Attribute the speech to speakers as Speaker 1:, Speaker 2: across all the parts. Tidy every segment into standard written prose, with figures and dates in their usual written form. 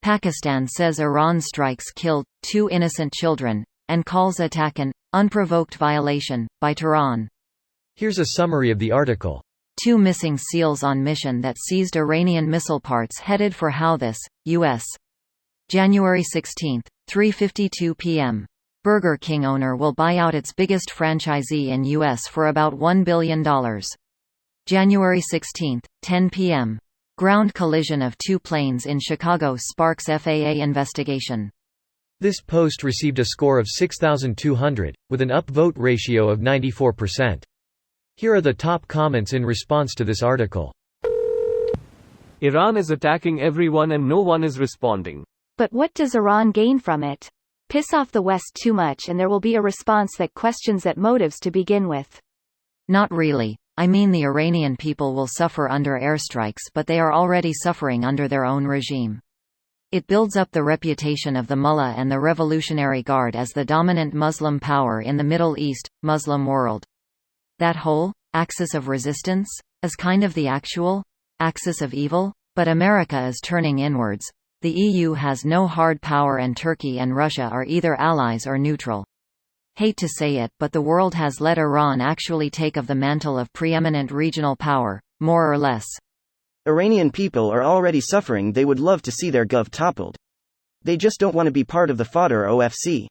Speaker 1: Pakistan says Iran strikes killed 2 innocent children, and calls attack an unprovoked violation by Tehran.
Speaker 2: Here's a summary of the article.
Speaker 1: 2 missing SEALs on mission that seized Iranian missile parts headed for Houthis, U.S. January 16, 3:52 p.m. Burger King owner will buy out its biggest franchisee in U.S. for about $1 billion. January 16, 10 p.m. Ground collision of 2 planes in Chicago sparks FAA investigation.
Speaker 2: This post received a score of 6,200, with an upvote ratio of 94%. Here are the top comments in response to this article.
Speaker 3: Iran is attacking everyone and no one is responding.
Speaker 4: But what does Iran gain from it? Piss off the West too much and there will be a response that questions that motives to begin with.
Speaker 1: Not really. I mean, the Iranian people will suffer under airstrikes, but they are already suffering under their own regime. It builds up the reputation of the Mullah and the Revolutionary Guard as the dominant Muslim power in the Middle East, Muslim world. That whole axis of resistance is kind of the actual axis of evil, but America is turning inwards. The EU has no hard power and Turkey and Russia are either allies or neutral. Hate to say it, but the world has let Iran actually take of the mantle of preeminent regional power, more or less.
Speaker 5: Iranian people are already suffering. They would love to see their gov toppled. They just don't want to be part of the fodder OFC.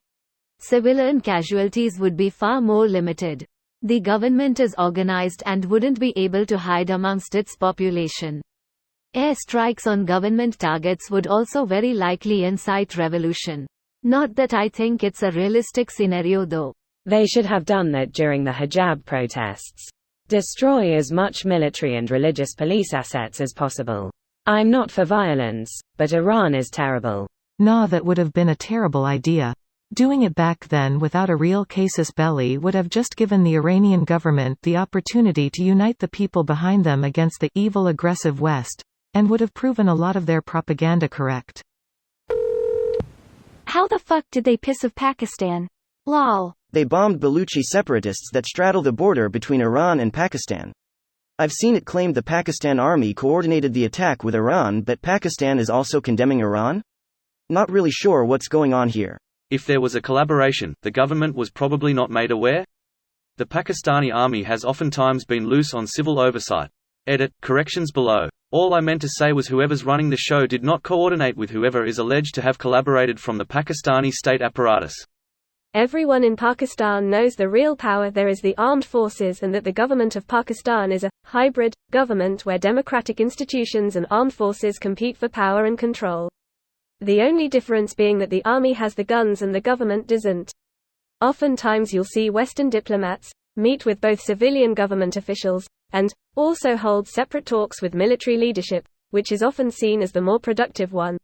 Speaker 6: Civilian casualties would be far more limited. The government is organized and wouldn't be able to hide amongst its population. Airstrikes on government targets would also very likely incite revolution. Not that I think it's a realistic scenario though.
Speaker 7: They should have done that during the hijab protests. Destroy as much military and religious police assets as possible. I'm not for violence, but Iran is terrible.
Speaker 8: Nah, that would have been a terrible idea. Doing it back then without a real casus belli would have just given the Iranian government the opportunity to unite the people behind them against the evil aggressive West, and would have proven a lot of their propaganda correct.
Speaker 4: How the fuck did they piss of Pakistan? Lol.
Speaker 5: They bombed Baluchi separatists that straddle the border between Iran and Pakistan. I've seen it claimed the Pakistan army coordinated the attack with Iran, but Pakistan is also condemning Iran? Not really sure what's going on here.
Speaker 9: If there was a collaboration, the government was probably not made aware? The Pakistani army has oftentimes been loose on civil oversight. Edit, corrections below. All I meant to say was whoever's running the show did not coordinate with whoever is alleged to have collaborated from the Pakistani state apparatus.
Speaker 10: Everyone in Pakistan knows the real power there is the armed forces and that the government of Pakistan is a hybrid government where democratic institutions and armed forces compete for power and control. The only difference being that the army has the guns and the government doesn't. Oftentimes you'll see Western diplomats meet with both civilian government officials, and also hold separate talks with military leadership, which is often seen as the more productive one.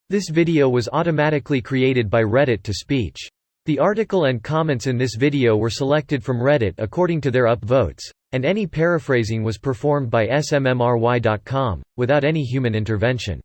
Speaker 2: This video was automatically created by Reddit to speech. The article and comments in this video were selected from Reddit according to their upvotes, and any paraphrasing was performed by smmry.com, without any human intervention.